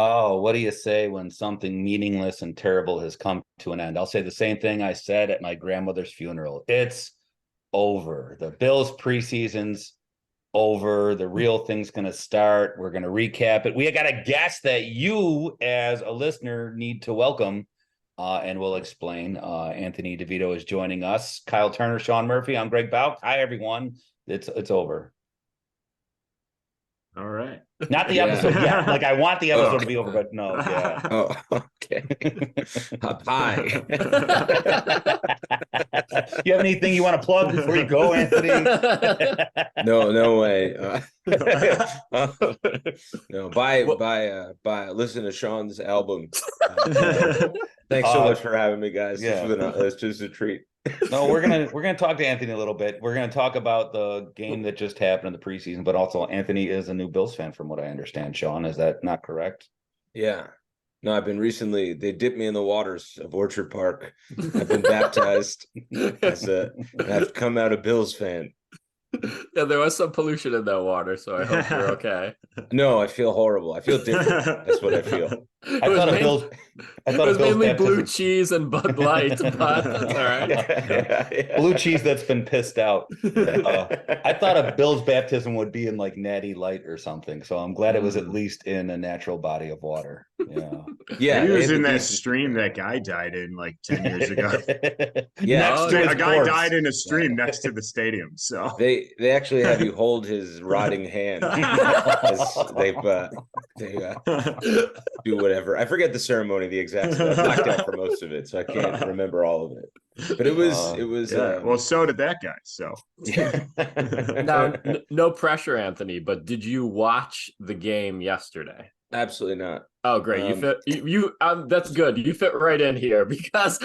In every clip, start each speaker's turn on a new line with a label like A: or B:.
A: Oh, what do you say when something meaningless and terrible has come to an end? I'll say the same thing I said at my grandmother's funeral. It's over. The Bills preseason's over. The real thing's going to start. We're going to recap it. We got a guest that you, as a listener, need to welcome, and we'll explain. Anthony DeVito is joining us. Kyle Turner, Sean Murphy. I'm Greg Bauk. Hi, everyone. It's over.
B: All right.
A: Not the episode yet. Like, I want the episode to be over, but no. Yeah.
C: Oh, okay. Hi.
A: You have anything you want to plug before you go, Anthony?
C: No way. No, buy. Listen to Sean's album. Thanks so much for having me, guys.
A: Yeah.
C: It's just a treat.
A: No, we're gonna talk to Anthony a little bit. We're gonna talk about the game that just happened in the preseason, but also Anthony is a new Bills fan, from what I understand. Sean, is that not correct?
C: Yeah. No, I've been recently. They dipped me in the waters of Orchard Park. I've been baptized and I've come out a Bills fan.
D: Yeah, there was some pollution in that water, so I hope you're okay.
C: No, I feel horrible. I feel different. That's what I feel.
A: I thought
D: it was mainly blue cheese and Bud Light, but that's all right.
C: Yeah.
A: Blue cheese that's been pissed out. I thought a Bill's baptism would be in like Natty Light or something, so I'm glad it was at least in a natural body of water. Yeah.
C: Yeah,
B: he was in that stream that guy died in like 10 years ago.
C: Yeah,
B: a guy died in a stream next to the stadium. So
C: they actually have you hold his rotting hand. They do whatever. I forget the ceremony, the exact. I blacked out for most of it, so I can't remember all of it. But it was.
B: Well, so did that guy. So
C: yeah.
D: Now, no pressure, Anthony. But did you watch the game yesterday?
C: Absolutely not.
D: Oh, great! That's good. You fit right in here because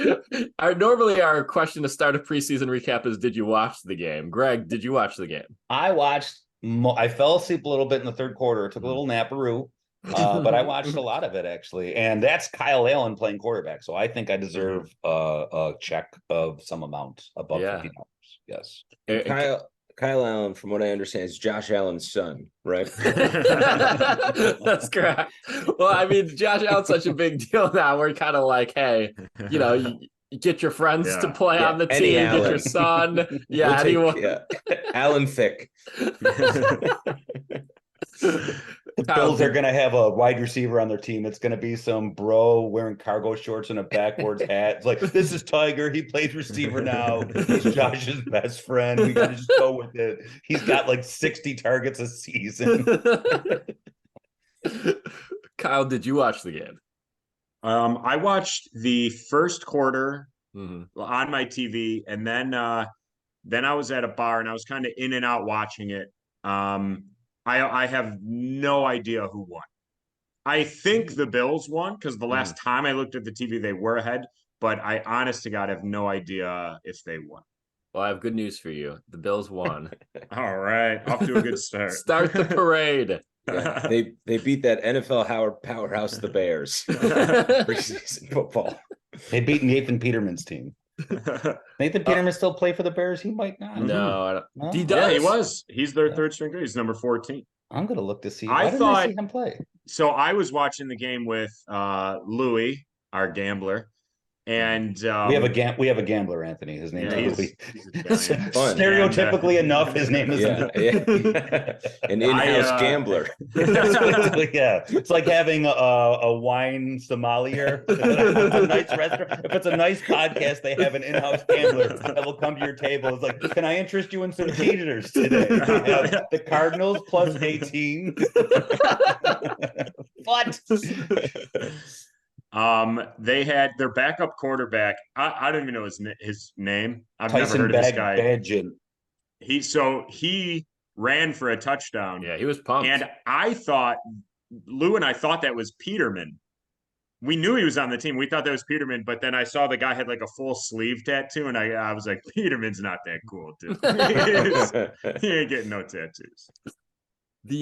D: normally our question to start a preseason recap is, did you watch the game? Greg, did you watch the game?
A: I watched. I fell asleep a little bit in the third quarter. Took a little naparoo, but I watched a lot of it actually. And that's Kyle Allen playing quarterback, so I think I deserve a check of some amount above $50. Yes,
C: Kyle Allen, from what I understand, is Josh Allen's son, right?
D: That's correct. Well, I mean, Josh Allen's such a big deal now. We're kind of like, hey, you get your friends to play on the team,
C: Allen.
D: Get your son. Yeah, anyone.
C: Allen Thick.
A: The Bills are going to have a wide receiver on their team. It's going to be some bro wearing cargo shorts and a backwards hat. It's like, this is Tiger. He plays receiver now. He's Josh's best friend. We got to just go with it. He's got like 60 targets a season.
D: Kyle, did you watch the game?
B: I watched the first quarter on my TV, and then I was at a bar and I was kind of in and out watching it. I have no idea who won. I think the Bills won because the last time I looked at the TV, they were ahead. But I, honest to God, have no idea if they won.
D: Well, I have good news for you. The Bills won.
B: All right. Off to a good start.
D: Start the parade.
C: Yeah, they beat that NFL Howard powerhouse, the Bears. Preseason football.
A: They beat Nathan Peterman's team. Nathan Peterman still play for the Bears? He might not.
D: No,
B: he does. Yeah, he was. He's their third string. He's number 14.
A: I'm gonna look to see.
B: I thought
A: see him play.
B: So I was watching the game with Louis, our gambler, and
A: we have a gambler, Anthony. His name is Louis. Stereotypically enough, his name is
C: an in-house gambler.
A: Yeah, it's like having a wine sommelier at a nice restaurant. If it's a nice podcast, they have an in-house gambler that will come to your table. It's like, can I interest you in some teasers today? We have the Cardinals plus 18. What?
B: They had their backup quarterback. I don't even know his name. I've
A: Tyson
B: never heard of this guy.
A: Badgett.
B: He ran for a touchdown.
D: Yeah, he was pumped.
B: And Lou and I thought that was Peterman. We knew he was on the team. We thought that was Peterman, but then I saw the guy had like a full sleeve tattoo, and I was like, Peterman's not that cool, dude. He ain't getting no tattoos.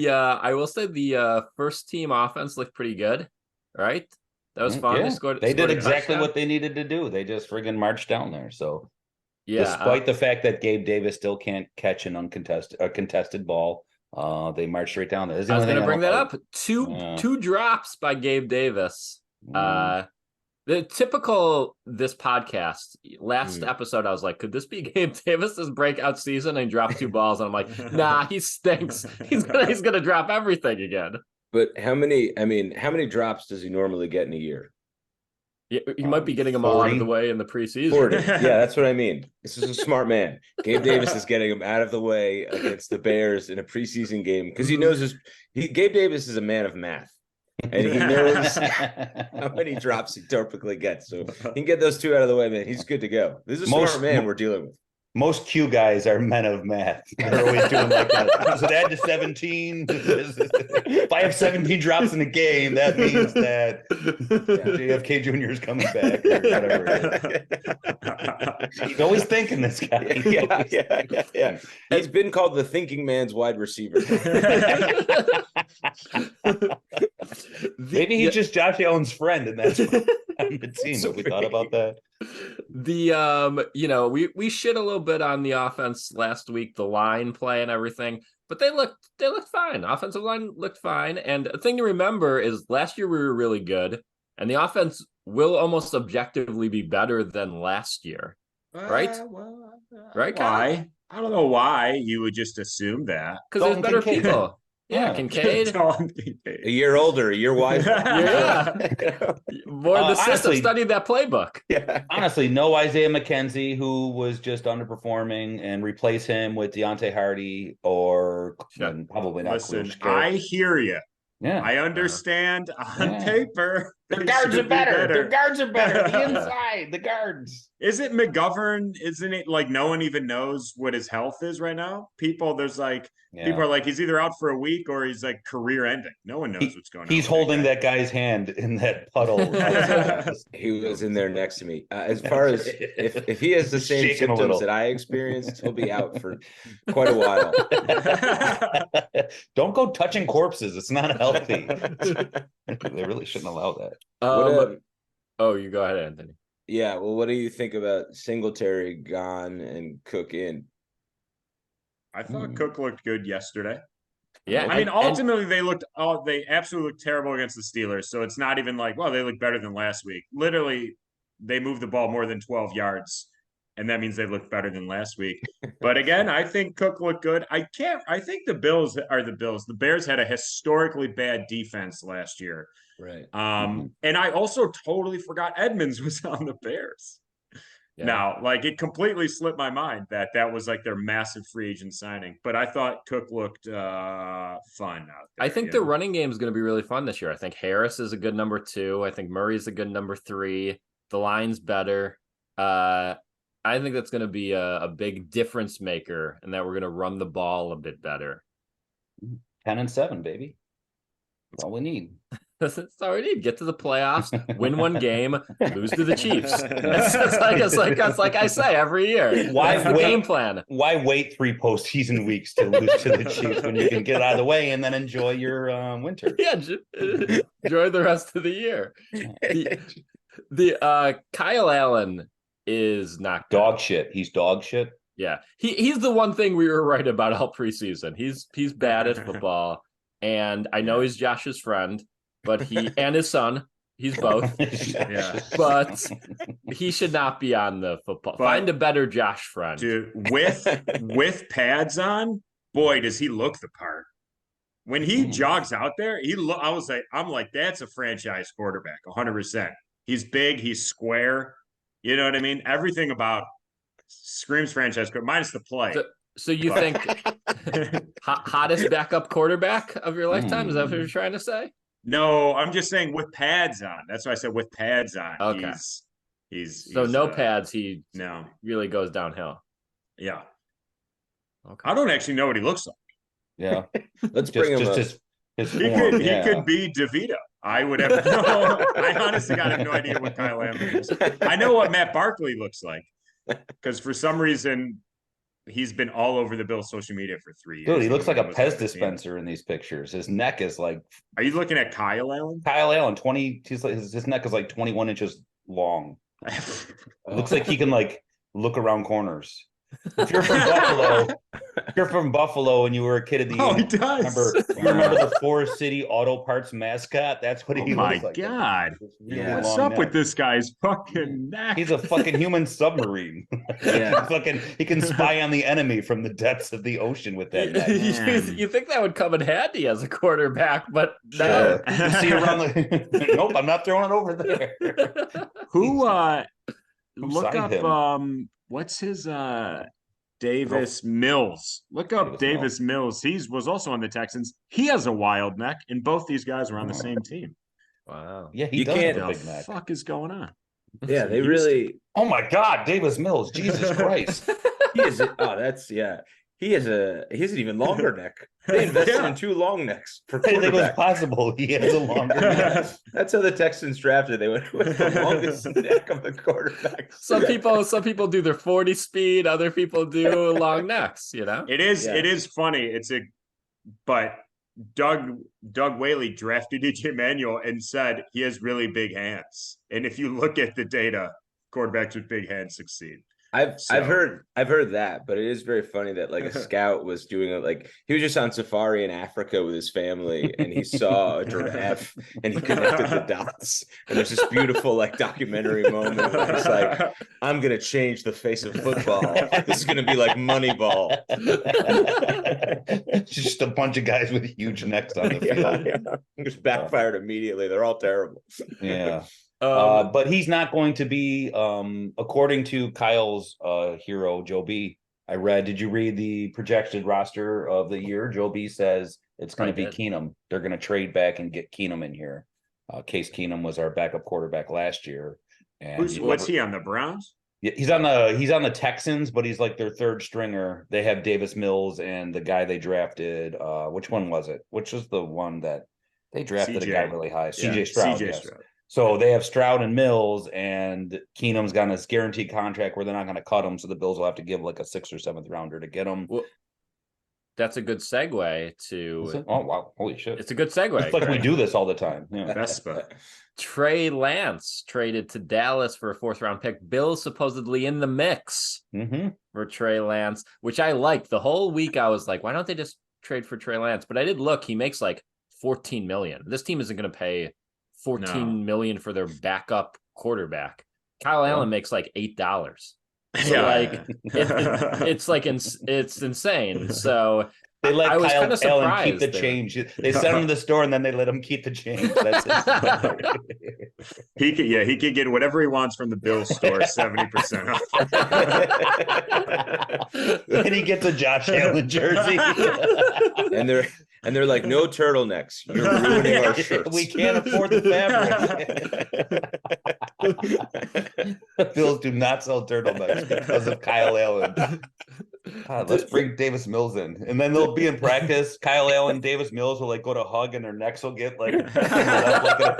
D: I will say the first team offense looked pretty good, right? That was fun.
A: Yeah. They did exactly what they needed to do. They just friggin' marched down there. So, despite the fact that Gabe Davis still can't catch a contested ball, They marched right down there.
D: I was going to bring that up. Two drops by Gabe Davis. The typical this podcast last episode, I was like, could this be Gabe Davis's breakout season? And he dropped 2 balls, and I'm like, nah, he stinks. He's gonna drop everything again.
C: But how many drops does he normally get in a year?
D: Yeah, he might be getting them all out of the way in the preseason.
C: 40. Yeah, that's what I mean. This is a smart man. Gabe Davis is getting him out of the way against the Bears in a preseason game because he knows Gabe Davis is a man of math. And he knows how many drops he typically gets. So he can get those 2 out of the way, man. He's good to go. This is a smart man we're dealing with.
A: Most Q guys are men of math. They're always doing like that. So add to 17. If I have 17 drops in a game, that means that JFK Jr. is coming back or whatever. He's always thinking, this guy.
C: Yeah. He's been called the thinking man's wide receiver.
A: Maybe he's just Josh Allen's friend, and that's on the team. But we thought about that.
D: We shit a little bit on the offense last week, the line play and everything, but they looked fine. Offensive line looked fine. And a thing to remember is last year we were really good, and the offense will almost objectively be better than last year. Right? Right, Kyle?
B: Why? I don't know why you would just assume that.
D: Because there's better people. Yeah, Kincaid.
C: A year older, a year wiser.
D: More the system studied that playbook.
A: Yeah. Honestly, no Isaiah McKenzie, who was just underperforming, and replace him with Deontay Hardy or probably not.
B: Listen, I hear you.
A: Yeah,
B: I understand on paper.
A: Their guards are better. Their guards are better. The inside, the guards.
B: Is it McGovern? Isn't it like no one even knows what his health is right now? People are like, he's either out for a week or he's like career ending. No one knows what's going on.
A: He's holding that guy's hand in that puddle.
C: He was in there next to me. As far as if he has the same symptoms that I experienced, he'll be out for quite a while.
A: Don't go touching corpses. It's not healthy. They really shouldn't allow that.
D: You go ahead, Anthony.
C: Yeah, well, what do you think about Singletary gone and Cook in?
B: I thought Cook looked good yesterday.
D: Yeah,
B: I mean, ultimately they absolutely looked terrible against the Steelers. So it's not even like, well, they look better than last week. Literally, they moved the ball more than 12 yards, and that means they look better than last week. But again, I think Cook looked good. I think the Bills are the Bills. The Bears had a historically bad defense last year.
C: Right.
B: And I also totally forgot Edmonds was on the Bears. Yeah. Now, like, it completely slipped my mind that was like their massive free agent signing. But I thought Cook looked fun out there.
D: I think the running game is going to be really fun this year. I think Harris is a good number 2. I think Murray's a good number 3. The line's better. I think that's going to be a big difference maker, and that we're going to run the ball a bit better.
A: 10-7, baby. That's all we need.
D: That's all we need. Get to the playoffs, win one game, lose to the Chiefs. That's like I say every year. Why the game plan?
A: Why wait 3 postseason weeks to lose to the Chiefs when you can get out of the way and then enjoy your winter?
D: Yeah, enjoy the rest of the year. The Kyle Allen is not good.
A: Dog shit. He's dog shit.
D: Yeah, he's the one thing we were right about all preseason. He's bad at football, and I know he's Josh's friend. But he and his son, he's both.
B: Yeah.
D: But he should not be on the football. Find a better Josh friend.
B: Dude, with pads on, boy, does he look the part. When he jogs out there, I'm like, that's a franchise quarterback, 100%. He's big, he's square. You know what I mean? Everything about screams franchise quarterback, minus the play.
D: So you think hottest backup quarterback of your lifetime? Is that what you're trying to say?
B: No, I'm just saying with pads on. That's why I said with pads on.
D: Okay.
B: He's
D: no pads. He
B: no
D: really goes downhill.
B: Yeah.
D: Okay.
B: I don't actually know what he looks like.
A: Yeah.
C: Let's bring him up.
B: He could be DeVito. I would have I honestly have no idea what Kyle Allen is. I know what Matt Barkley looks like because for some reason he's been all over the Bills' social media for 3 years.
A: Dude, he looks like a Pez dispenser in these pictures. His neck is like.
B: Are you looking at Kyle Allen?
A: Kyle Allen, his neck is like 21 inches long. It looks like he can like look around corners. If you're from Buffalo, you're from Buffalo and you were a kid of the
B: Oh, he
A: 80s.
B: does.
A: You remember the Forest City Auto Parts mascot? That's what
B: Oh
A: he
B: my
A: looks like.
B: God.
A: Really
C: Yeah.
B: What's
A: long
B: up with
A: neck.
B: this guy's fucking neck?
A: He's a fucking human submarine.
C: Yeah.
A: He can spy on the enemy from the depths of the ocean with that neck.
D: You think that would come in handy as a quarterback, but
A: Yeah.
D: no.
A: You can see around the nope, I'm not throwing it over there.
B: Who
A: Who
B: look
A: signed
B: up
A: him?
B: what's his Davis Mills. Look up Davis Mills. He was also on the Texans. He has a wild neck, and both these guys are on the same team.
D: Wow.
A: Yeah, he
C: You
A: does
C: can't-
A: have a
B: What
A: big
B: the
A: neck.
B: fuck is going on?
C: Yeah, they
B: Houston.
C: really.
A: Oh my God, Davis Mills, Jesus Christ!
C: He is. Oh, that's yeah. He has an even longer neck. They invested
B: Yeah.
C: in 2 long necks for
A: I didn't think it was
C: quarterback.
A: possible. He has a longer neck.
C: That's how the Texans drafted. They went with the longest neck of the quarterbacks.
D: Some people do their 40 speed, other people do long necks, you know?
B: It is
C: Yeah.
B: it is funny. But Doug Whaley drafted EJ Manuel and said he has really big hands. And if you look at the data, quarterbacks with big hands succeed.
C: I've
B: So-
C: heard that, but it is very funny that like a scout was doing it. Like he was just on safari in Africa with his family, and he saw a giraffe, and he connected the dots. And there's this beautiful like documentary moment where he's like, "I'm gonna change the face of football. This is gonna be like Moneyball."
A: Just a bunch of guys with huge necks on the field.
C: Yeah. Just backfired immediately. They're all terrible.
A: Yeah.
D: Um,
A: But he's not going to be, according to Kyle's hero, Joe B. I read, did you read the projected roster of the year? Joe B says it's going
D: I
A: to be
D: did.
A: Keenum. They're going to trade back and get Keenum in here. Case Keenum was our backup quarterback last year. And
B: What's he on the Browns?
A: Yeah, he's on the Texans, but he's like their third stringer. They have Davis Mills and the guy they drafted. Which one was it? Which was the one that they drafted a guy really high? CJ Stroud.
B: CJ
A: Yes.
B: Stroud.
A: So they have Stroud and Mills, and Keenum's got this guaranteed contract where they're not going to cut him. So the Bills will have to give like a 6th or 7th rounder to get him.
D: well, that's a good segue
A: Is
D: to.
A: it? Oh wow! Holy shit!
D: It's a good segue.
A: It's like we
D: Craig.
A: do this all the time. Yeah.
B: Vespa.
D: Trey Lance traded to Dallas for a 4th round pick. Bills supposedly in the mix
A: Mm-hmm.
D: for Trey Lance, which I liked. The whole week I was like, why don't they just trade for Trey Lance? But I did look, he makes like $14 million. This team isn't going to pay $14 million for their backup quarterback. Kyle Allen makes like $8. So like it's like it's insane. So
A: They let
D: I was
A: Kyle
D: kinda
A: Allen keep the
D: surprised
A: change. They sent him to the store and then they let him keep the change. That's it.
B: He could get whatever he wants from the Bills store, 70% off.
A: And he gets a Josh Allen jersey.
C: And they're like, no turtlenecks. You're ruining our shirts.
A: We can't afford the fabric. Bills do not sell turtlenecks because of Kyle Allen. God, let's bring Davis Mills in, and then they'll be in practice. Kyle Allen, Davis Mills will like go to hug, and their necks will get like, they'll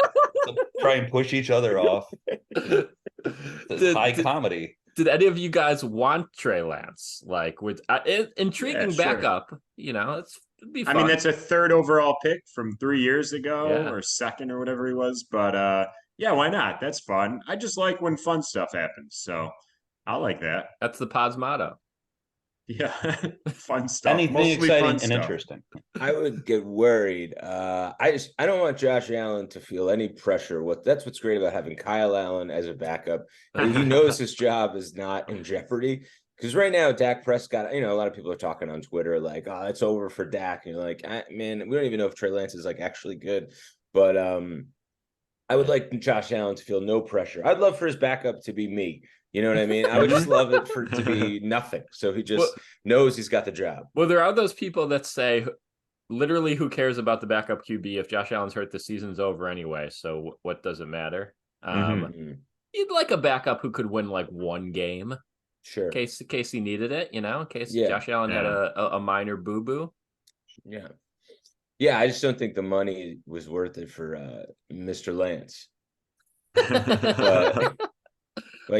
A: try and push each other off. It's high comedy.
D: Did any of you guys want Trey Lance? Like with intriguing
B: Yeah, sure.
D: backup, it'd be fun.
B: I mean, that's a 3rd overall pick from 3 years ago,
D: Yeah.
B: or 2nd or whatever he was. But yeah, why not? That's fun. I just like when fun stuff happens. So I like that.
D: That's the pod's motto.
B: Yeah, fun stuff.
A: Anything
B: Mostly
A: exciting
B: fun
A: and
B: stuff.
A: interesting.
C: I would get worried. I don't want Josh Allen to feel any pressure. That's what's great about having Kyle Allen as a backup. He knows his job is not in jeopardy. Because right now, Dak Prescott, a lot of people are talking on Twitter like, "Oh, it's over for Dak." And you're like, "Man, we don't even know if Trey Lance is like actually good." But I would like Josh Allen to feel no pressure. I'd love for his backup to be me. You know what I mean? I would just love it to be nothing. So he just knows he's got the job.
D: Well, there are those people that say, literally, who cares about the backup QB if Josh Allen's hurt? The season's over anyway. So what does it matter? You'd like a backup who could win like one game,
C: Sure.
D: in case he needed it. In case
C: Yeah.
D: Josh Allen had a minor boo boo.
C: Yeah. Yeah, I just don't think the money was worth it for Mr. Lance. But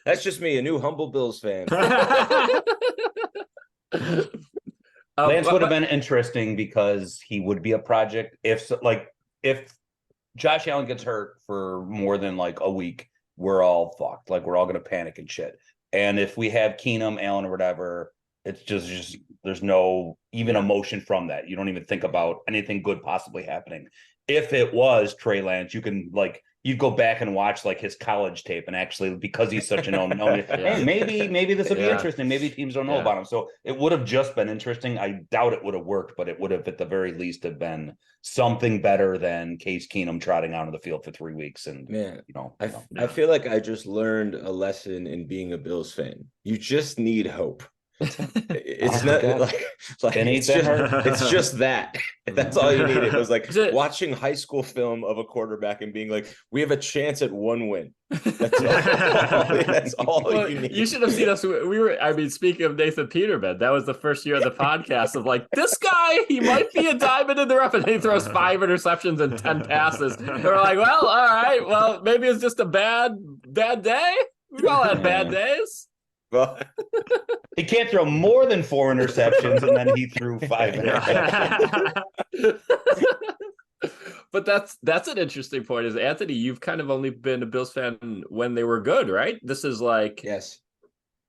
C: that's just me, a new humble Bills fan.
A: Lance would have been interesting because he would be a project if Josh Allen gets hurt for more than like a week, we're all fucked. Like we're all gonna panic and shit. And if we have Keenum, Allen, or whatever, it's just there's no even emotion from that. You don't even think about anything good possibly happening. If it was Trey Lance, you can you'd go back and watch like his college tape, and actually, because he's such an unknown, hey, maybe this will be interesting. Maybe teams don't know about him. So it would have just been interesting. I doubt it would have worked, but it would have at the very least have been something better than Case Keenum trotting out on the field for 3 weeks. And
C: I feel like I just learned a lesson in being a Bills fan. You just need hope. It's not like it's just that. That's all you need. It was like watching high school film of a quarterback and being like, we have a chance at 1 win. That's all you need.
D: You should have seen us. Speaking of Nathan Peterman, that was the first year of the podcast of like, this guy, he might be a diamond in the rough, and he throws 5 interceptions and 10 passes. They're like, well, all right, well, maybe it's just a bad day. We've all had bad days.
C: Well,
A: he can't throw more than 4 interceptions, and then he threw 5 interceptions.
D: But that's an interesting point. Is Anthony, you've kind of only been a Bills fan when they were good, right? This is like,
C: yes,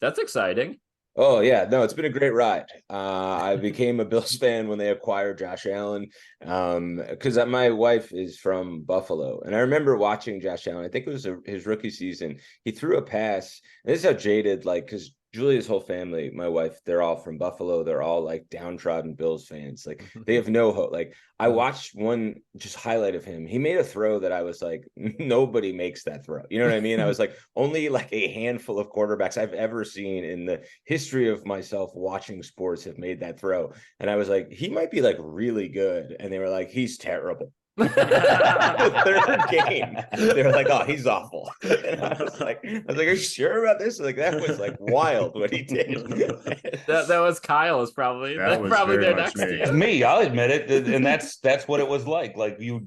D: that's exciting.
C: Oh yeah, no, it's been a great ride. I became a Bills fan when they acquired Josh Allen, because my wife is from Buffalo, and I remember watching Josh Allen. I think it was his rookie season. He threw a pass, and this is how jaded, like, because Julia's whole family, my wife, they're all from Buffalo. They're all like downtrodden Bills fans. Like, they have no hope. Like, I watched one just highlight of him. He made a throw that I was like, nobody makes that throw. You know what I mean? I was like, only like a handful of quarterbacks I've ever seen in the history of myself watching sports have made that throw. And I was like, he might be like really good. And they were like, he's terrible. The third game, they were like, "Oh, he's awful." And I was like, "Are you sure about this?" Like, that was like wild what he did.
D: that was Kyle. Is probably there next to you.
A: Me, I'll admit it, and that's what it was like. Like, you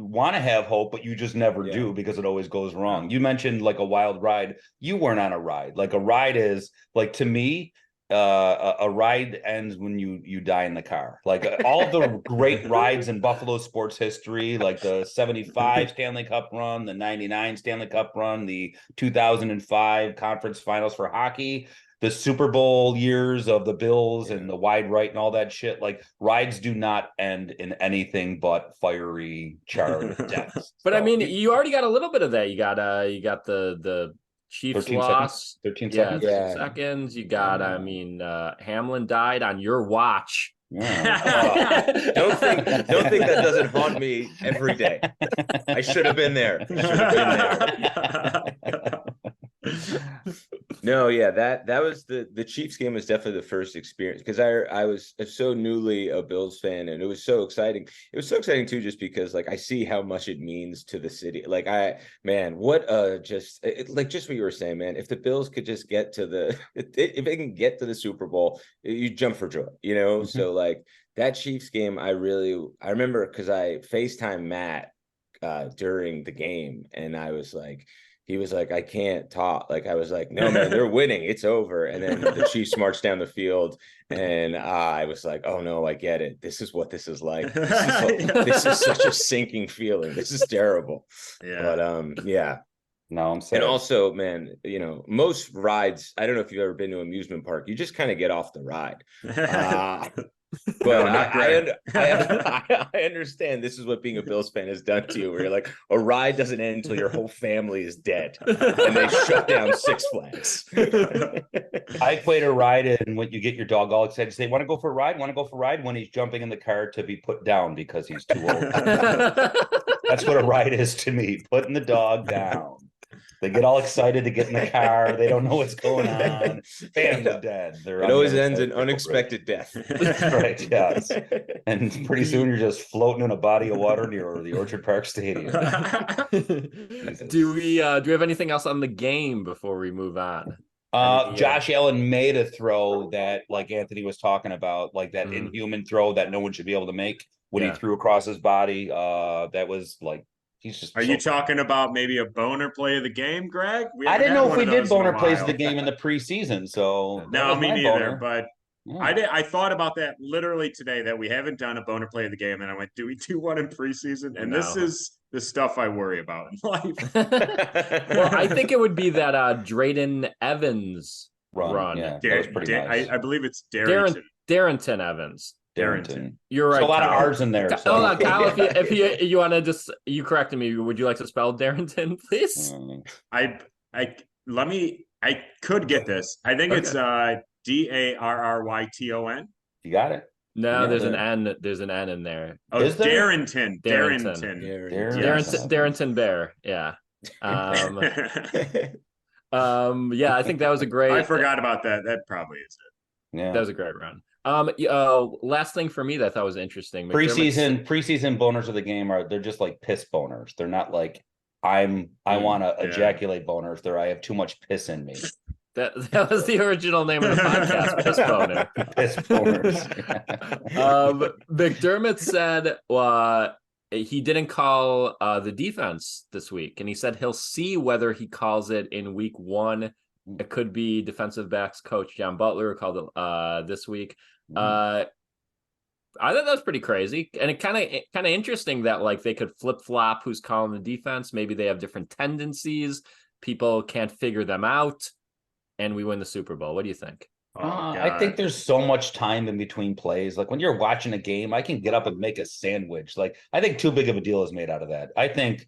A: want to have hope, but you just never do, because it always goes wrong. You mentioned like a wild ride. You weren't on a ride. Like, a ride is like, to me, a ride ends when you die in the car. Like, all the great rides in Buffalo sports history, like the 75 Stanley Cup run, the 99 Stanley Cup run, the 2005 conference finals for hockey, the Super Bowl years of the Bills and the wide right and all that shit. Like, rides do not end in anything but fiery charred deaths.
D: But so, I mean, you already got a little bit of that. You got the Chiefs
A: 13
D: loss,
A: 13 seconds.
D: 13 seconds. You got, Hamlin died on your watch.
C: Yeah. Don't think that doesn't haunt me every day. I should have been there. No, yeah, that was the Chiefs game was definitely the first experience, because I was so newly a Bills fan, and it was so exciting. It was so exciting too, just because like I see how much it means to the city. Like, just what you were saying, man. If the Bills could just get to if they can get to the Super Bowl, you jump for joy, you know. Mm-hmm. So like that Chiefs game, I remember, because I FaceTime Matt during the game, and I was like, he was like, I can't talk. Like, I was like, no, man, they're winning. It's over. And then the Chiefs marched down the field, and I was like, oh no, I get it. This is what this is like. This is such a sinking feeling. This is terrible. Yeah. But yeah.
A: No, I'm saying.
C: And also, man, most rides, I don't know if you've ever been to an amusement park, you just kind of get off the ride. But I understand this is what being a Bills fan has done to you, where you're like, a ride doesn't end until your whole family is dead and they shut down Six Flags.
A: I played a ride, and when you get your dog all excited, say, want to go for a ride? Want to go for a ride? When he's jumping in the car to be put down because he's too old. That's what a ride is to me, putting the dog down. They get all excited to get in the car. They don't know what's going on. Bam, they're dead.
C: It always ends in unexpected death.
A: Right, yes. And pretty soon you're just floating in a body of water near the Orchard Park Stadium.
D: Do we have anything else on the game before we move on?
A: Josh Allen made a throw that, like Anthony was talking about, like that inhuman throw that no one should be able to make when he threw across his body. That was like,
B: Are you talking about maybe a boner play of the game, Greg?
A: I didn't know if we did boner plays of the game in the preseason, so
B: no, me neither. But I thought about that literally today, that we haven't done a boner play of the game, and I went, do we do one in preseason? And this is the stuff I worry about in life.
D: Well, I think it would be that Drayden Evans run.
A: Yeah, that was pretty nice.
B: I believe it's Darrington.
D: Darrington Evans.
A: Darrington.
D: You're right.
A: There's a lot
D: Kyle.
A: of R's in there. So.
D: Hold on, Kyle. If you want to just you corrected me, would you like to spell Darrington, please?
B: I could get this. I think it's Darryton.
A: You got it.
D: No, there's an N. There's an N in there.
B: Oh,
A: is there?
B: Darrington.
D: Darrington Bear. Yeah. Yeah, I think that was a great.
B: I forgot about that. That probably is it.
D: Yeah, that was a great run. Last thing for me that I thought was interesting.
A: Preseason boners of the game they're just like piss boners. They're not like I want to ejaculate boners. I have too much piss in me.
D: That was the original name of the podcast, Piss Boner.
A: Piss boners.
D: McDermott said he didn't call the defense this week, and he said he'll see whether he calls it in week 1. It could be defensive backs coach John Butler who called it this week. I thought that was pretty crazy, and it kind of interesting that like they could flip flop who's calling the defense. Maybe they have different tendencies. People can't figure them out, and we win the Super Bowl. What do you think?
A: I think there's so much time in between plays. Like when you're watching a game, I can get up and make a sandwich. Like I think too big of a deal is made out of that. I think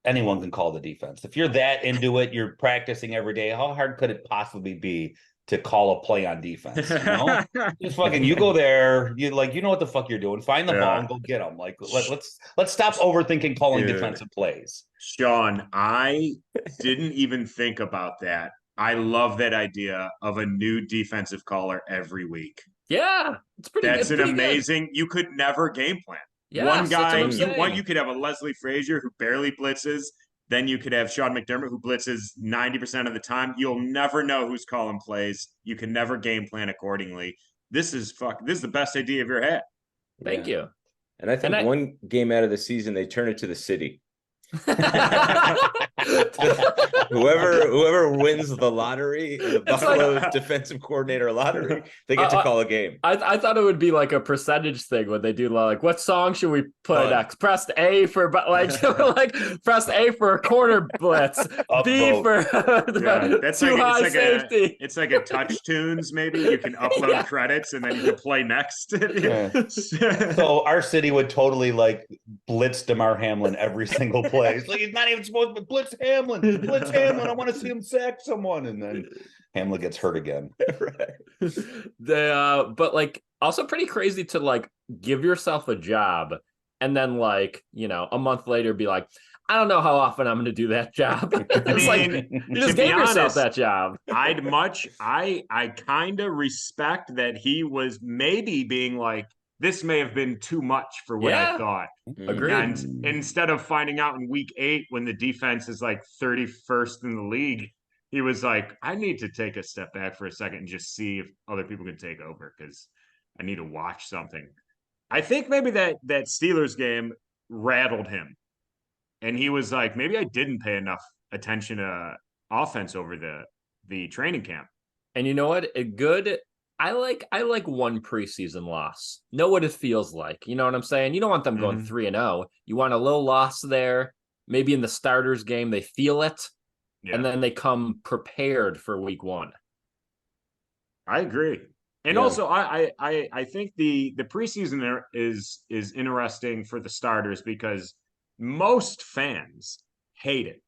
A: anyone can call the defense. If you're that into it, you're practicing every day. How hard could it possibly be to call a play on defense? You know, just fucking you go there. You know what the fuck you're doing. Find the ball and go get them. Like let's stop overthinking calling defensive plays.
B: Sean, I didn't even think about that. I love that idea of a new defensive caller every week.
D: Yeah, it's pretty.
B: That's an amazing. Good. You could never game plan.
D: Yeah,
B: one guy, you could have a Leslie Frazier who barely blitzes. Then you could have Sean McDermott who blitzes 90% of the time. You'll never know who's calling plays. You can never game plan accordingly. This is the best idea you've ever had.
D: Thank you.
C: And I think one game out of the season they turn it to the city. whoever wins the lottery, the Buffalo defensive coordinator lottery, they get to call a game.
D: I thought it would be like a percentage thing when they do like, what song should we play next? Press A for like press A for a corner blitz, B for
B: that's too high safety. It's like a touch tunes. Maybe you can upload credits and then you can play next.
A: So our city would totally like blitz DeMar Hamlin every single play. It's like he's not even supposed to blitz Hamlin. Blitz Hamlin. I want to see him sack someone, and then Hamlin gets hurt again.
C: Right.
D: But like also pretty crazy to like give yourself a job and then like a month later be like, I don't know how often I'm going to do that job. It's like you just gave yourself that job.
B: I kind of respect that he was maybe being like, this may have been too much for what I thought.
D: Agreed.
B: And instead of finding out in week 8 when the defense is like 31st in the league, he was like, I need to take a step back for a second and just see if other people can take over because I need to watch something. I think maybe that Steelers game rattled him. And he was like, maybe I didn't pay enough attention to offense over the training camp.
D: And you know what? I like one preseason loss. Know what it feels like. You know what I'm saying? You don't want them going 3-0. You want a little loss there. Maybe in the starters game, they feel it. Yeah. And then they come prepared for week 1.
B: I agree. And also, I think the preseason is interesting for the starters because most fans hate it.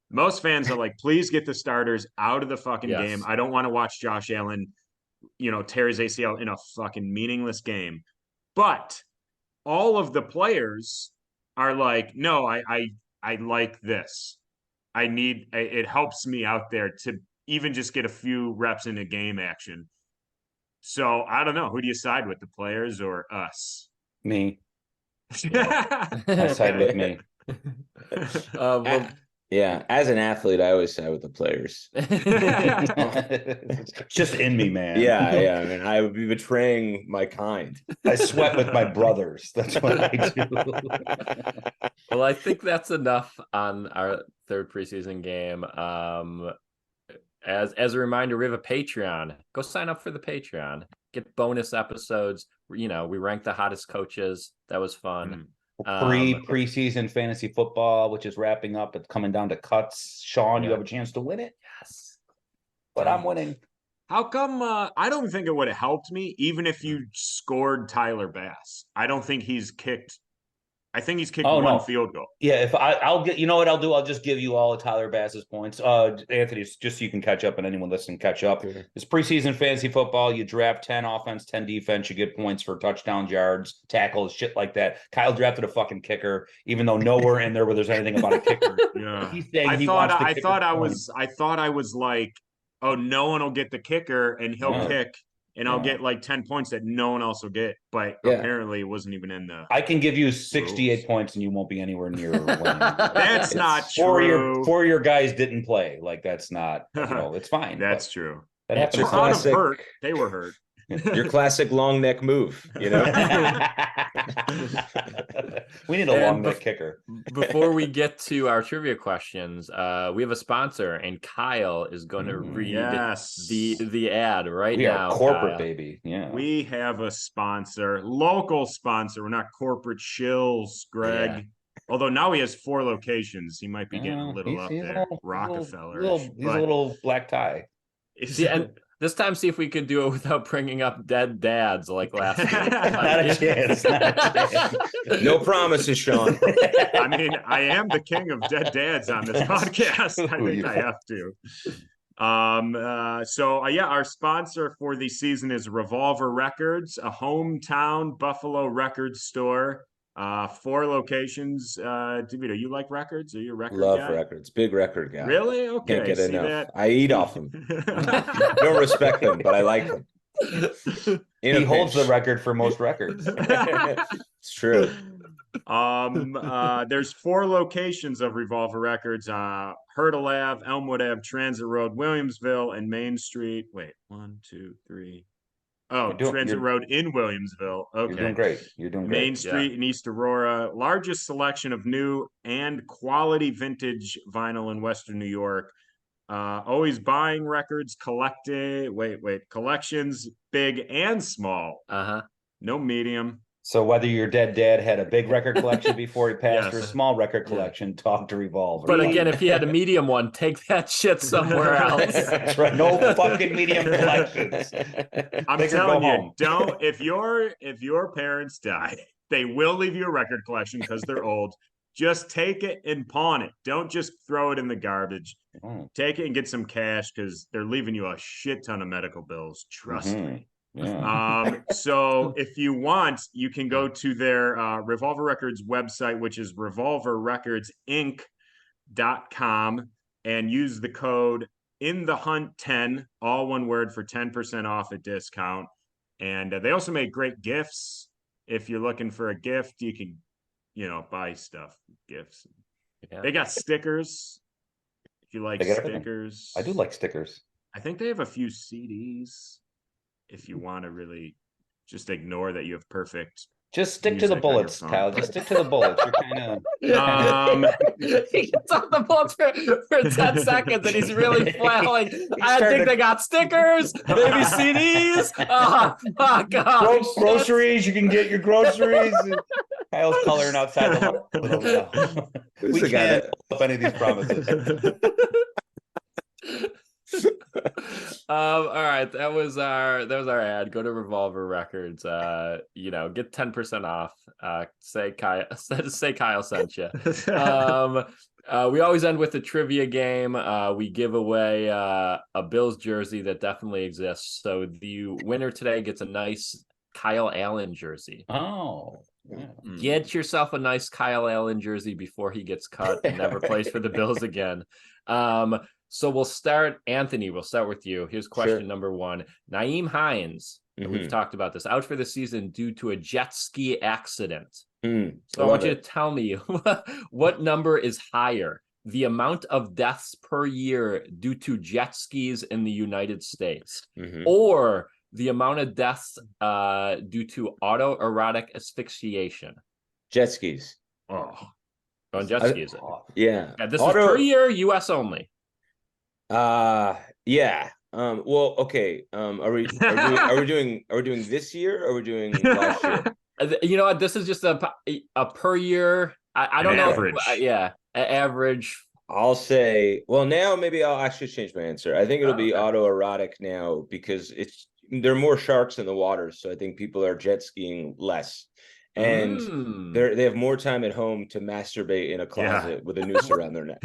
B: Most fans are like, please get the starters out of the fucking game. I don't want to watch Josh Allen tear his ACL in a fucking meaningless game. But all of the players are like, no, I like this. It helps me out there to even just get a few reps in a game action. So I don't know. Who do you side with, the players or us?
A: Me. I side with me.
C: Yeah, as an athlete, I always side with the players.
A: It's just in me, man.
C: Yeah. I mean, I would be betraying my kind.
A: I sweat with my brothers. That's what I do.
D: Well, I think that's enough on our third preseason game. As a reminder, we have a Patreon. Go sign up for the Patreon. Get bonus episodes. We rank the hottest coaches. That was fun.
A: Preseason fantasy football, which is wrapping up. It's coming down to cuts. Sean, you have a chance to win it.
D: Yes.
A: But I'm winning.
B: How come I don't think it would have helped me even if you scored Tyler Bass. I don't think he's kicked. I think he's kicked one field goal.
A: Yeah, if I'll get, you know what I'll do? I'll just give you all of Tyler Bass's points. Anthony, just so you can catch up and anyone listening catch up. It's preseason fantasy football. You draft 10 offense, 10 defense. You get points for touchdowns, yards, tackles, shit like that. Kyle drafted a fucking kicker, even though nowhere in there where there's anything about a kicker.
B: Yeah.
A: He's saying
B: I thought I was like, oh, no one will get the kicker and he'll kick. And I'll get like 10 points that no one else will get. But apparently it wasn't even in the
A: I can give you 68 points and you won't be anywhere near winning.
B: That's not true.
A: Four of your guys didn't play. Like, that's not, it's fine.
B: That's true.
A: That happens.
C: Classic,
B: hurt. They were hurt.
C: Your classic long neck move, you know?
A: We need a long neck kicker.
D: Before we get to our trivia questions, we have a sponsor, and Kyle is going to read the ad right now.
A: We are corporate,
D: Kyle.
A: baby. Yeah.
B: We have a sponsor, local sponsor. We're not corporate shills, Greg. Yeah. Although now he has 4 locations. He might be getting a little up there. Rockefeller.
A: He's a little black tie.
D: And this time, see if we could do it without bringing up dead dads like last week.
A: Not a chance.
C: No promises, Sean.
B: I mean, I am the king of dead dads on this podcast. I think I have to. So our sponsor for the season is Revolver Records, a hometown Buffalo record store. 4 locations. DeVito, you like records? Are you a record
C: guy?
B: Love
C: records. Big record guy.
B: Really? Okay.
C: Can't get enough. I eat off them. Don't respect them, but I like them.
A: He holds the record for most records.
C: It's true.
B: There's 4 locations of Revolver Records. Hurdle Ave, Elmwood Ave, Transit Road, Williamsville, and Main Street. Wait, 1, 2, 3. Oh, Transit Road in Williamsville. Okay.
A: You're doing great.
B: Main Street in East Aurora. Largest selection of new and quality vintage vinyl in Western New York. Always buying records, collections, big and small. No medium.
A: So whether your dead dad had a big record collection before he passed or a small record collection, talk to Revolver.
D: But again, if he had a medium one, take that shit somewhere else.
A: That's right. No fucking medium collections.
B: I'm telling you, don't. If your parents die, they will leave you a record collection because they're old. Just take it and pawn it. Don't just throw it in the garbage. Take it and get some cash because they're leaving you a shit ton of medical bills. Trust me.
A: Yeah.
B: So if you want, you can go to their Revolver Records website, which is revolverrecordsinc.com, and use the code INTHEHUNT10, all one word, for 10% off a discount. And they also make great gifts. If you're looking for a gift, you can, buy gifts. Yeah. They got stickers. If you like stickers.
A: I do like stickers.
B: I think they have a few CDs. If you want to really just ignore that you have perfect.
A: Just stick to the bullets, Kyle. Just stick to the bullets. You're kind of.
D: He gets on the bullets for 10 seconds and he's really flailing. I think they got stickers, maybe CDs. Oh, fuck off.
A: Groceries. You can get your groceries. Kyle's coloring outside the We can't up any of these promises.
D: All right, that was our ad. Go to Revolver Records, get 10% off. Say Kyle sent you. We always end with a trivia game. We give away a Bills jersey that definitely exists. So the winner today gets a nice Kyle Allen jersey.
A: Oh,
D: yeah. Get yourself a nice Kyle Allen jersey before he gets cut and never plays for the Bills again. So we'll start, Anthony, we'll start with you. Here's question number 1. Nyheim Hines, we've talked about this, out for the season due to a jet ski accident. So I want you to tell me what number is higher, the amount of deaths per year due to jet skis in the United States, or the amount of deaths due to autoerotic asphyxiation.
C: Jet skis.
D: Oh, on jet skis.
C: Yeah.
D: This is per year, U.S. only.
C: Yeah. Well, okay. Are we doing this year or are we doing last year?
D: You know what? This is just a per year. I don't know.
B: Average.
D: Average.
C: I'll say, well, now maybe I'll actually change my answer. I think it'll be
D: Okay.
C: autoerotic now because there are more sharks in the water, so I think people are jet skiing less, and they have more time at home to masturbate in a closet with a noose around their neck.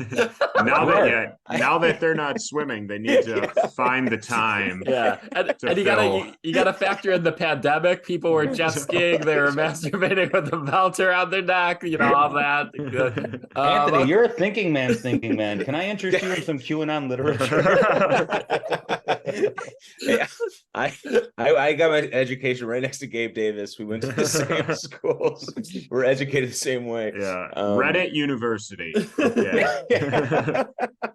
B: Now that they're not swimming, they need to find the time.
D: Yeah, and you gotta factor in the pandemic. People were jet skiing, they were masturbating with a belt around their neck. You know, all that.
A: Anthony, you're a thinking man's thinking man. Can I interest you in some QAnon literature?
C: Yeah, I got my education right next to Gabe Davis. We went to the same schools. We're educated the same way.
B: Yeah. Reddit University. Okay.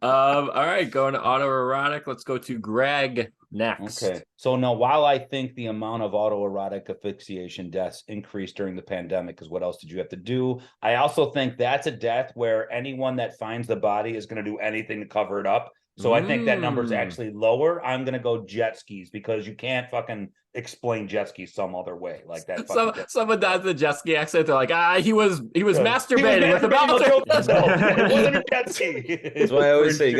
D: All right, going to autoerotic. Let's go to Greg next.
A: Okay. So now, while I think the amount of autoerotic asphyxiation deaths increased during the pandemic, because what else did you have to do? I also think that's a death where anyone that finds the body is going to do anything to cover it up. So I think that number is actually lower. I'm going to go jet skis because you can't fucking explain jet skis some other way like that.
D: Someone does the jet ski accident. They're like, he was masturbating with a belt.
A: It wasn't a jet ski.
C: That's why I always say you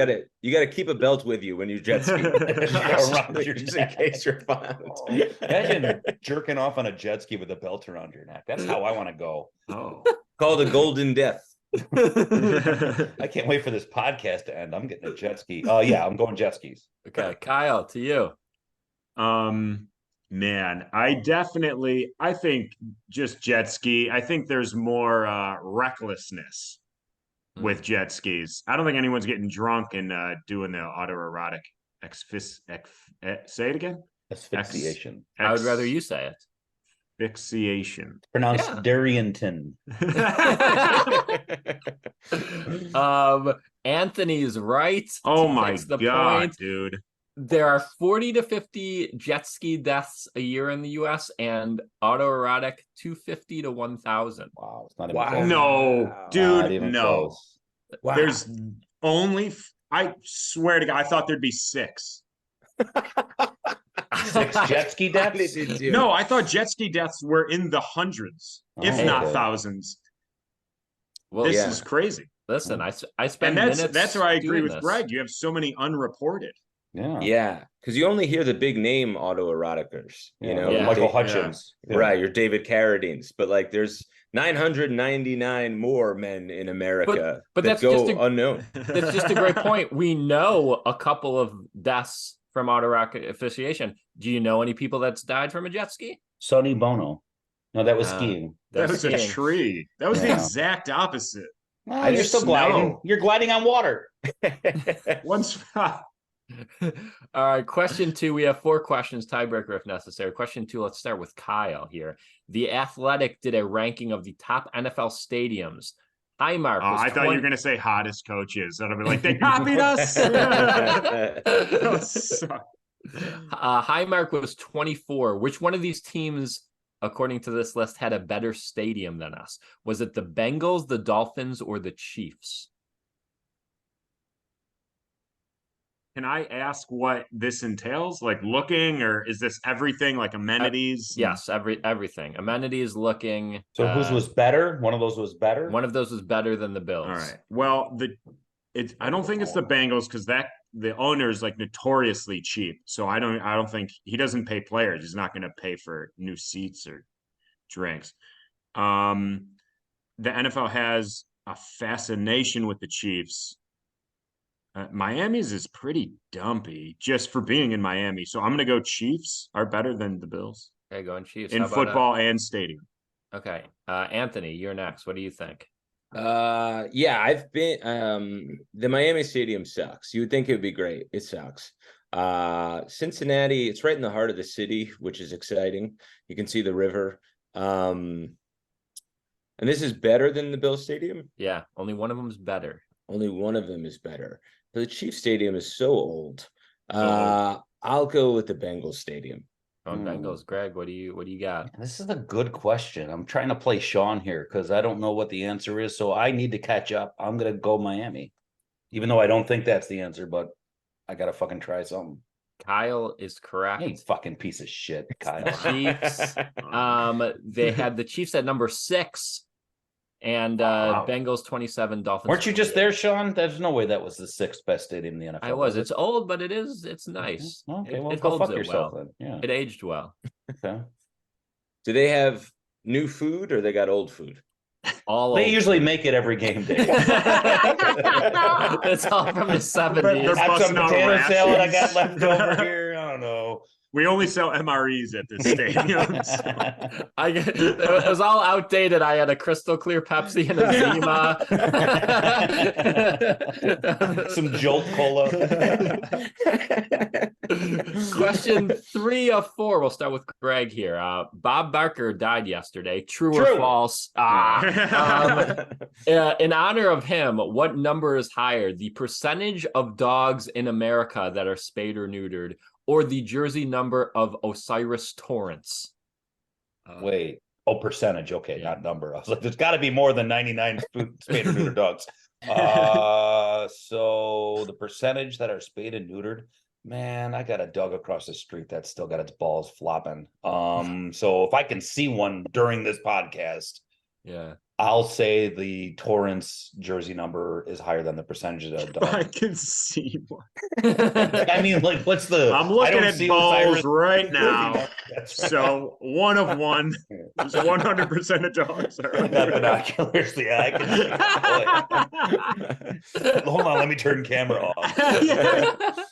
C: gotta keep a belt with you when you jet ski, just in case you're found.
A: Imagine jerking off on a jet ski with a belt around your neck. That's how I want to go.
B: Oh,
C: Called a golden death.
A: I can't wait for this podcast to end. I'm getting a jet ski. Oh yeah, I'm going jet skis.
D: Okay, Kyle, to you.
B: Man, I think just jet ski. I think there's more recklessness with jet skis. I don't think anyone's getting drunk and doing the autoerotic say it again.
A: Asphyxiation.
D: I would rather you say it.
B: Asphyxiation.
A: Pronounced Darrington.
D: Anthony's right.
B: Oh my God, dude.
D: There are 40 to 50 jet ski deaths a year in the US and autoerotic 250 to 1,000.
A: Wow. It's not even close.
B: No, dude, no.
A: Close.
B: Wow. There's only, I swear to God, I thought there'd be 6.
A: 6 jet ski deaths?
B: No, I thought jet ski deaths were in the hundreds, if not thousands. Well, this is crazy.
D: Listen, I spend
B: and
D: minutes.
B: That's where I agree with
D: this.
B: Greg. You have so many unreported.
C: Yeah, because you only hear the big name autoeroticers, you know,
A: Michael Hutchins,
C: right? Your David Carradines, but like there's 999 more men in America,
D: but
C: that
D: that's
C: go
D: just
C: unknown.
D: That's just a great point. We know a couple of deaths from autoerotic asphyxiation. Do you know any people that's died from a jet ski?
A: Sonny Bono. No, that was skiing.
B: That was a tree. That was the exact opposite.
A: You're still gliding. You're gliding on water.
B: One spot.
D: All right, question 2. We have 4 questions, tiebreaker if necessary. Question 2, let's start with Kyle here. The Athletic did a ranking of the top NFL stadiums. Highmark was
B: I thought you were going to say hottest coaches. That'll be like, they copied us.
D: Highmark was 24. Which one of these teams, according to this list, had a better stadium than us? Was it the Bengals, the Dolphins, or the Chiefs?
B: Can I ask what this entails? Like looking, or is this everything like amenities?
D: Yes, everything. Amenities, looking.
A: So whose was better? One of those was better?
D: One of those was better than the Bills.
B: All right. Well, I don't think it's the Bengals because the owner is like notoriously cheap. So I don't think he doesn't pay players. He's not going to pay for new seats or drinks. The NFL has a fascination with the Chiefs. Miami's is pretty dumpy just for being in Miami. So I'm going to go Chiefs are better than the Bills.
D: Okay, going Chiefs.
B: In football and stadium.
D: Okay. Anthony, you're next. What do you think?
C: I've been the Miami Stadium sucks. You would think it would be great. It sucks. Cincinnati, it's right in the heart of the city, which is exciting. You can see the river. And this is better than the Bill Stadium?
D: Yeah, only one of them is better.
C: Only one of them is better. The Chiefs Stadium is so old. I'll go with the Bengals Stadium.
D: Bengals. Greg, what do you got?
A: This is a good question. I'm trying to play Sean here because I don't know what the answer is, so I need to catch up. I'm gonna go Miami, even though I don't think that's the answer, but I gotta fucking try something.
D: Kyle is correct.
A: You fucking piece of shit, Kyle.
D: Chiefs. They had the Chiefs at number 6, and Bengals 27, Dolphins.
A: Weren't you just
D: 28.
A: there, Sean? There's no way that was the 6th best stadium in the NFL.
D: I was. It's old, but it's nice.
A: Okay, well,
D: it
A: go
D: holds
A: fuck
D: it
A: yourself
D: well.
A: then. Yeah.
D: It aged well.
A: Okay.
C: Do they have new food or they got old food?
A: They usually make it every game day.
D: It's all from the 70s.
A: Got some potato salad I got left over here. I don't know.
B: We only sell MREs at this stadium. So.
D: It was all outdated. I had a crystal clear Pepsi and a Zima.
A: Some Jolt Cola.
D: Question 3 of 4. We'll start with Greg here. Bob Barker died yesterday. True or false? In honor of him, what number is higher? The percentage of dogs in America that are spayed or neutered, or the jersey number of Osiris Torrance?
A: Wait. Oh, percentage. Okay, not number. I was like, there's got to be more than 99 spayed or neutered dogs. So the percentage that are spayed and neutered, man, I got a dog across the street that's still got its balls flopping. So if I can see one during this podcast, I'll say the Torrance jersey number is higher than the percentage of the dog.
B: I can see one.
A: I mean, like, what's the?
B: I'm looking at balls right now.
A: Right.
B: So 1 of 1 is 100% of dogs.
A: I got binoculars. Yeah, I can see. Hold on, let me turn camera off.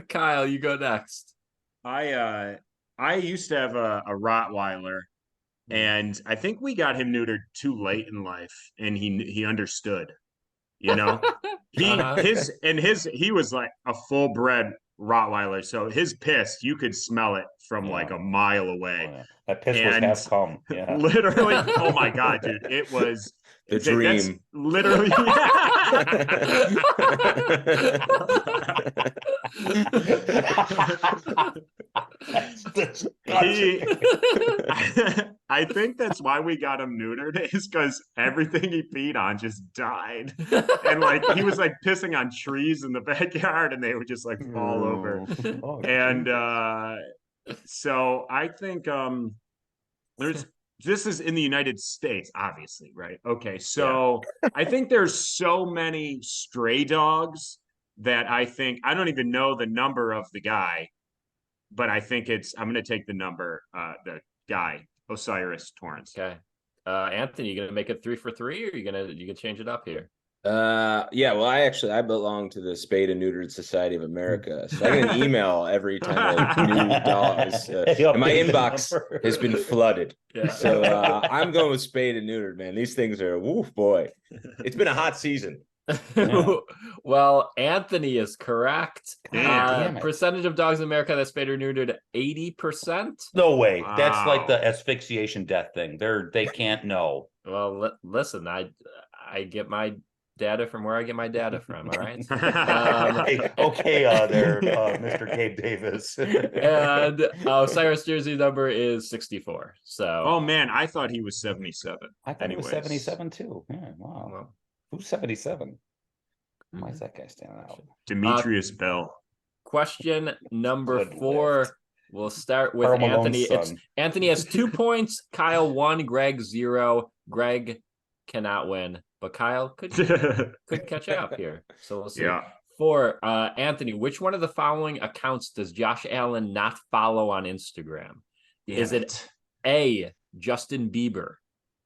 D: Kyle, you go next.
B: I used to have a Rottweiler. And I think we got him neutered too late in life, and he understood, you know. He was like a full bred Rottweiler, so his piss, you could smell it from like a mile away.
A: Oh, yeah. That piss was half cum. Yeah,
B: literally. Oh my god, dude! It was
C: the dream.
B: That's literally. I think that's why we got him neutered, is because everything he peed on just died, and like he was like pissing on trees in the backyard, and they would just like fall over.
A: Oh,
B: and so I think this is in the United States, obviously, right? Okay, so I think there's so many stray dogs that I don't even know the number of the guy, but I think I'm going to take the number, the guy, Osiris Torrance.
D: Okay. Anthony, you going to make it 3 for 3, or you can change it up here?
C: Yeah, well, I belong to the Spayed and Neutered Society of America, so I get an email every time a new dog is, and my inbox has been flooded. Yeah. So I'm going with Spayed and Neutered, man. These things are, woof, boy. It's been a hot season.
A: Yeah.
D: Well, Anthony is correct.
A: Damn it.
D: Percentage of dogs in America that's spayed or neutered, 80%.
A: No way.
B: Wow.
A: That's like the asphyxiation death thing. They can't know.
D: Well, listen, I get my data from where I get my data from. All right.
A: There, Mr. Gabe Davis.
D: And Cyrus jersey number is 64. So.
B: Oh man, I thought he was 77.
A: I thought he was 77 too. Yeah, wow. Well, who's 77? Why is that guy standing out?
B: Demetrius Bell.
D: Question number 4. We'll start with Anthony. Anthony has 2 points. Kyle 1. Greg 0. Greg cannot win, but Kyle could catch up here. So we'll see.
B: Yeah.
D: For Anthony, which one of the following accounts does Josh Allen not follow on Instagram? Is it A, Justin Bieber?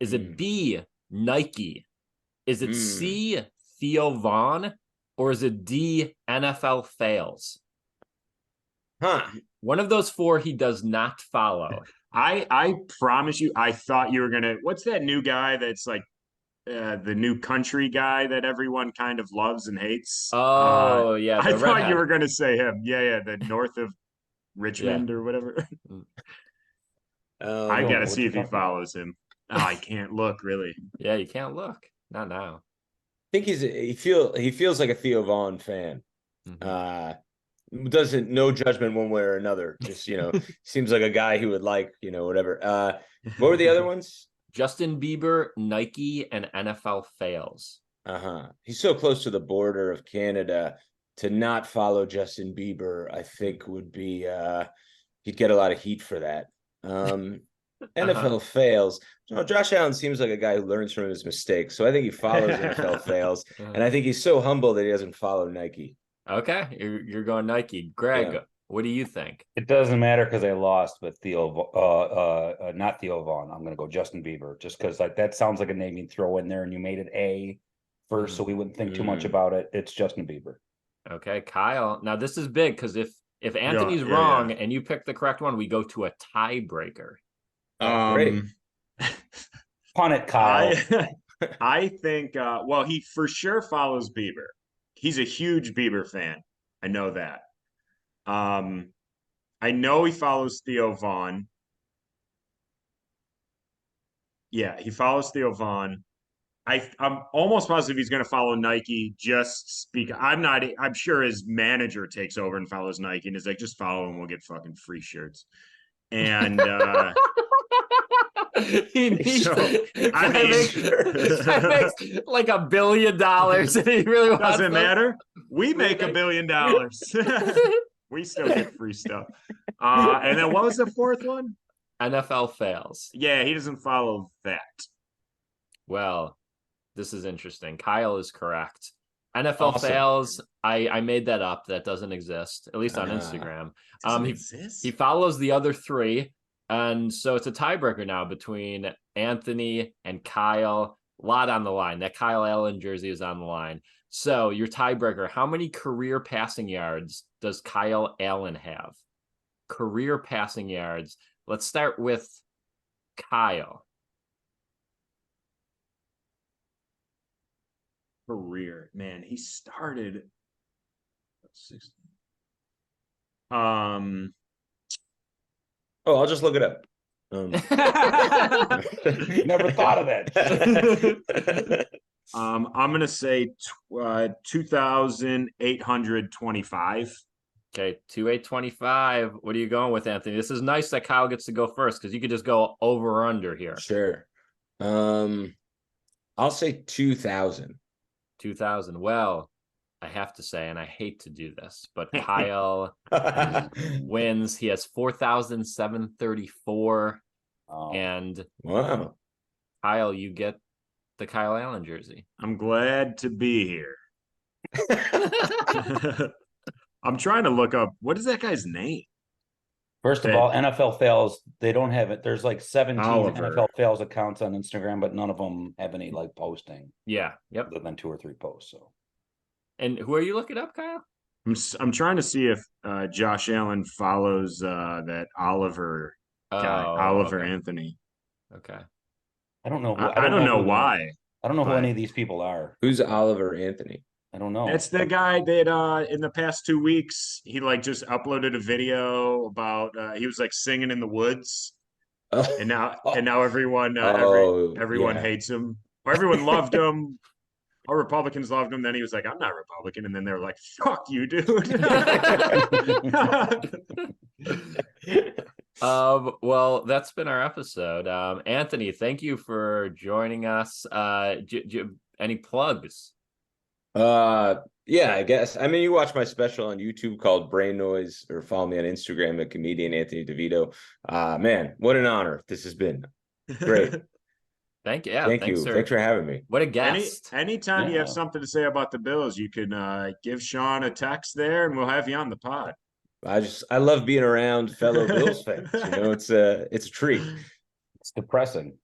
D: Is it B, Nike? Is it C, Theo Vaughn? Or is it D, NFL fails? One of those 4 he does not follow.
B: I promise you, I thought you were going to... What's that new guy that's like the new country guy that everyone kind of loves and hates?
D: Oh, yeah.
B: I thought you were going to say him. Yeah, the north of Richmond or whatever. I got to see if he follows him. Oh, I can't look, really.
D: Yeah, you can't look. Not now.
C: I think he feels like a Theo Vaughn fan. Doesn't, no judgment one way or another. Just, seems like a guy who would like, whatever. What were the other ones?
D: Justin Bieber, Nike, and NFL fails.
C: He's so close to the border of Canada. to not follow Justin Bieber, I think would be he'd get a lot of heat for that. NFL fails. Josh Allen seems like a guy who learns from his mistakes. So I think he follows NFL fails. And I think he's so humble that he doesn't follow Nike.
D: Okay. You're going Nike. Greg, what do you think?
A: It doesn't matter because I lost with not Theo Vaughn. I'm going to go Justin Bieber just because that sounds like a name you'd throw in there, and you made it A first so we wouldn't think too much about it. It's Justin Bieber.
D: Okay, Kyle. Now this is big because if Anthony's wrong and you pick the correct one, we go to a tiebreaker.
C: Great.
A: Punt it, Kyle.
B: I think he for sure follows Bieber. He's a huge Bieber fan. I know that. I know he follows Theo Vaughn. Yeah, he follows Theo Vaughn. I'm almost positive he's going to follow Nike just speak. I'm sure his manager takes over and follows Nike and is like, just follow him. We'll get fucking free shirts. And
D: he needs I makes like $1 billion and he really wants
B: doesn't matter. We make $1 billion. We still get free stuff. And then what was the fourth one?
D: NFL fails.
B: Yeah, he doesn't follow that.
D: Well, this is interesting. Kyle is correct. NFL fails. I made that up. That doesn't exist, at least on Instagram. He follows the other three. And so it's a tiebreaker now between Anthony and Kyle. A lot on the line. That Kyle Allen jersey is on the line. So your tiebreaker, how many career passing yards does Kyle Allen have? Career passing yards. Let's start with Kyle.
B: Career. Man, he started 16.
C: I'll just look it up.
A: Never thought of that.
B: I'm gonna say 2,825.
D: Okay, 2,825. What are you going with, Anthony? This is nice that Kyle gets to go first because you could just go over or under here.
C: Sure. I'll say 2,000.
D: 2,000. Well, I have to say, and I hate to do this, but Kyle wins. He has 4,734. And
C: wow,
D: Kyle, you get the Kyle Allen jersey.
B: I'm glad to be here. I'm trying to look up, what is that guy's name?
A: First of all, NFL fails. They don't have it. There's like 17
B: Oliver.
A: NFL fails accounts on Instagram, but none of them have any like posting.
D: Yeah. Yep.
A: Other than 2 or 3 posts. So.
D: And who are you looking up, Kyle?
B: I'm trying to see if Josh Allen follows that Oliver guy, Oliver Anthony.
D: Okay.
A: I don't know.
B: I don't know why.
A: I don't know who any of these people are.
C: Who's Oliver Anthony?
A: I don't know.
B: That's the guy that in the past 2 weeks he like just uploaded a video about he was like singing in the woods, and now everyone everyone hates him, or everyone loved him, or Republicans loved him. Then he was like, "I'm not Republican," and then they were like, "Fuck you, dude."
D: Well, that's been our episode. Anthony, thank you for joining us. Any plugs?
C: Yeah, I guess. I mean, you watch my special on YouTube called Brain Noise, or follow me on Instagram at comedian Anthony DeVito. Man, what an honor this has been. Great.
D: Thank you. Yeah,
C: thank you.
D: Sir.
C: Thanks for having me.
D: What a guest.
B: Anytime you have something to say about the Bills, you can give Sean a text there and we'll have you on the pod.
C: I love being around fellow Bills fans. You know, it's a treat.
A: It's depressing.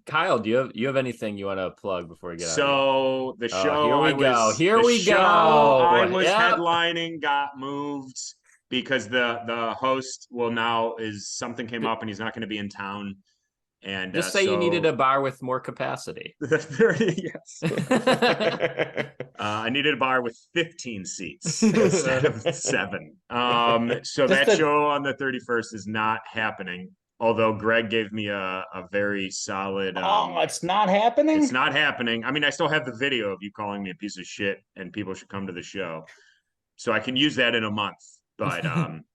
D: Kyle, do you have anything you want to plug before we get out?
B: So the show
D: Here we go.
B: I was headlining got moved because the host something came up and he's not going to be in town. And
D: just say you needed a bar with more capacity.
B: Yes. I needed a bar with 15 seats instead of 7. So that show on the 31st is not happening. Although Greg gave me a very solid.
A: It's not happening?
B: It's not happening. I mean, I still have the video of you calling me a piece of shit and people should come to the show. So I can use that in a month. But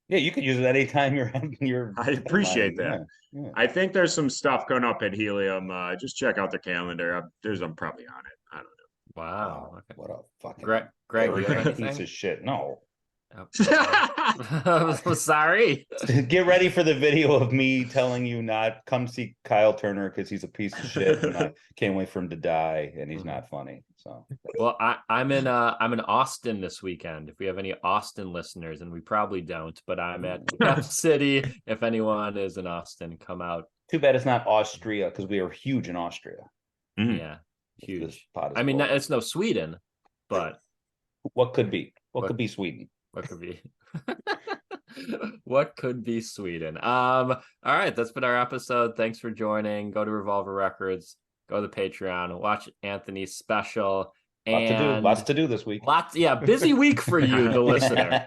A: yeah, you could use it anytime you're having your.
B: I appreciate that.
A: Yeah.
B: I think there's some stuff going up at Helium. Just check out the calendar. I'm probably on it. I don't know.
D: Wow. Okay.
A: What a fucking
D: Greg, you have
A: arrogant
D: anything?
A: piece of shit. No.
D: I'm sorry.
A: Get ready for the video of me telling you not come see Kyle Turner because he's a piece of shit and I can't wait for him to die and he's not funny. So
D: well, I'm in Austin this weekend. If we have any Austin listeners, and we probably don't, but I'm at Cap City. If anyone is in Austin, come out.
A: Too bad it's not Austria because we are huge in Austria.
D: Yeah, huge.
A: This pot is
D: I mean,
A: full.
D: it's no Sweden, but
A: what could be? What could be Sweden?
D: What could be? What could be Sweden? All right, that's been our episode. Thanks for joining. Go to Revolver Records, go to the Patreon, watch Anthony's special.
A: Lots to do this week.
D: Busy week for you, the listener.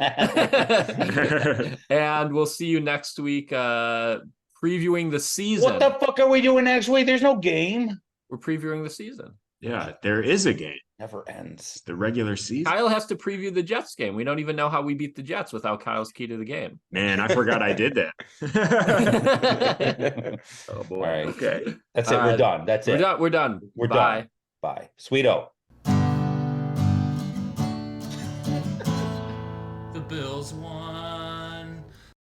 D: And we'll see you next week, previewing the season.
A: What the fuck are we doing next week? There's no game.
D: We're previewing the season.
B: Yeah, there is a game.
A: Never ends.
B: The regular season.
D: Kyle has to preview the Jets game. We don't even know how we beat the Jets without Kyle's key to the game.
B: Man, I forgot I did that.
D: Oh boy.
A: All right.
B: Okay.
A: That's it. We're done. That's it.
D: We're done.
A: We're
D: Bye.
A: done. Bye. Sweeto.
E: The Bills won.